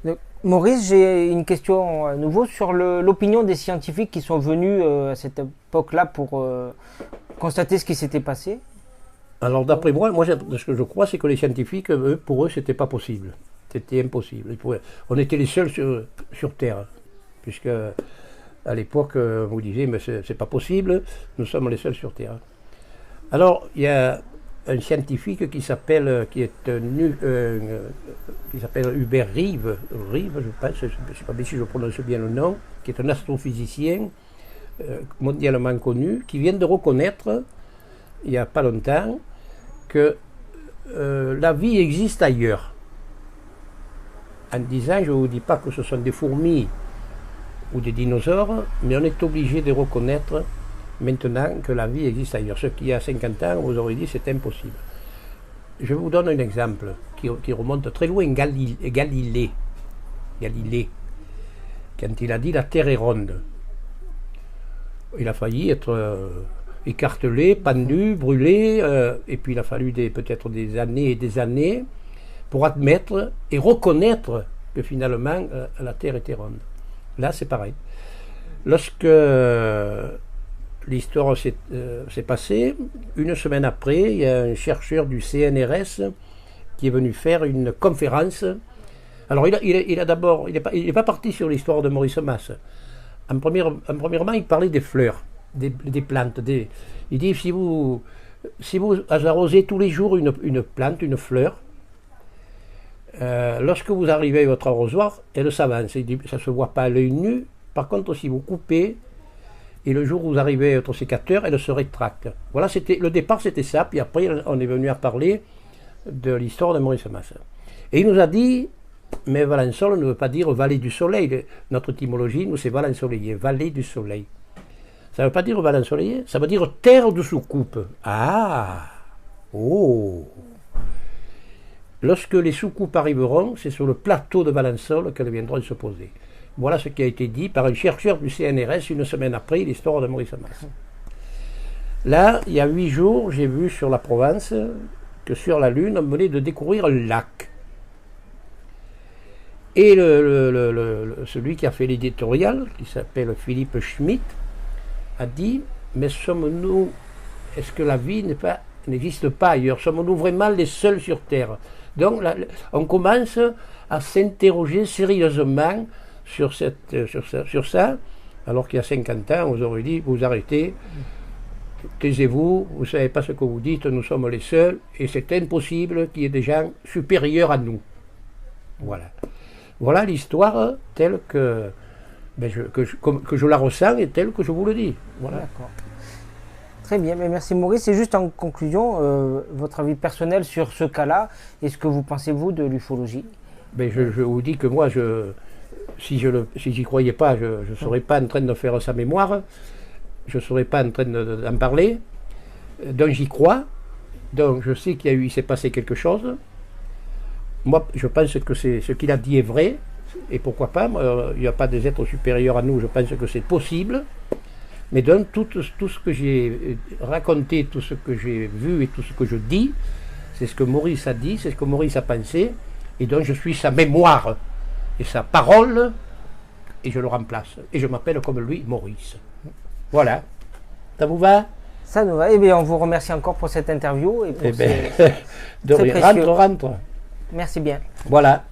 Donc, Maurice, j'ai une question à nouveau sur l'opinion des scientifiques qui sont venus à cette époque-là pour constater ce qui s'était passé. Alors d'après moi, ce que je crois, c'est que les scientifiques, pour eux, c'était pas possible. C'était impossible. On était les seuls sur Terre, puisque à l'époque, on vous disait, mais c'est pas possible, nous sommes les seuls sur Terre. Alors, il y a un scientifique qui s'appelle Hubert Reeves, je pense, je ne sais pas si je prononce bien le nom, qui est un astrophysicien mondialement connu, qui vient de reconnaître, il n'y a pas longtemps, que la vie existe ailleurs. En disant, je ne vous dis pas que ce sont des fourmis ou des dinosaures, mais on est obligé de reconnaître maintenant que la vie existe ailleurs. Ce qui, il y a 50 ans, vous aurez dit c'est impossible. Je vous donne un exemple qui remonte très loin. Galilée, quand il a dit la Terre est ronde, il a failli être écartelé, pendu, brûlé, et puis il a fallu peut-être des années et des années pour admettre et reconnaître que finalement la Terre était ronde. Là, c'est pareil. Lorsque l'histoire s'est passée, une semaine après, il y a un chercheur du CNRS qui est venu faire une conférence. Alors, il n'est pas parti sur l'histoire de Maurice Mas. Premièrement, il parlait des fleurs, des plantes. Il dit, si vous arrosez tous les jours une plante, une fleur, lorsque vous arrivez à votre arrosoir, elle s'avance. Ça ne se voit pas à l'œil nu. Par contre, si vous coupez, et le jour où vous arrivez à votre sécateur, elle se rétracte. Voilà, le départ, c'était ça. Puis après, on est venu à parler de l'histoire de Maurice Mas. Et il nous a dit, mais Valensole ne veut pas dire vallée du soleil. Notre étymologie, nous, c'est Valensoleillé, vallée du soleil. Ça ne veut pas dire Valensoleillé, ça veut dire terre de soucoupe. Ah! Oh! Lorsque les soucoupes arriveront, c'est sur le plateau de Valensole qu'elles viendront se poser. Voilà ce qui a été dit par un chercheur du CNRS une semaine après l'histoire de Maurice Mas. Là, il y a 8 jours, j'ai vu sur la Provence que sur la Lune, on venait de découvrir un lac. Et celui qui a fait l'éditorial, qui s'appelle Philippe Schmitt, a dit, mais sommes-nous, est-ce que la vie n'existe pas ailleurs? Sommes-nous vraiment les seuls sur Terre? Donc on commence à s'interroger sérieusement sur ça, alors qu'il y a 50 ans, vous aurez dit, vous arrêtez, taisez-vous, vous ne savez pas ce que vous dites, nous sommes les seuls, et c'est impossible qu'il y ait des gens supérieurs à nous. Voilà. Voilà l'histoire telle que je la ressens et telle que je vous le dis. Voilà. D'accord. Très bien, mais merci Maurice. Et juste en conclusion, votre avis personnel sur ce cas-là, et ce que vous pensez, vous, de l'ufologie? Je vous dis que moi, si j'y croyais pas, je ne serais pas en train de faire sa mémoire, je ne serais pas en train d'en parler. Donc j'y crois, donc je sais il s'est passé quelque chose. Moi, je pense que ce qu'il a dit est vrai, et pourquoi pas, il n'y a pas des êtres supérieurs à nous, je pense que c'est possible. Mais donc tout ce que j'ai raconté, tout ce que j'ai vu et tout ce que je dis, c'est ce que Maurice a dit, c'est ce que Maurice a pensé, et donc je suis sa mémoire et sa parole, et je le remplace. Et je m'appelle comme lui, Maurice. Voilà. Ça vous va? Ça nous va. Eh bien, on vous remercie encore pour cette interview. Et pour de rien. Rentre. Merci bien. Voilà.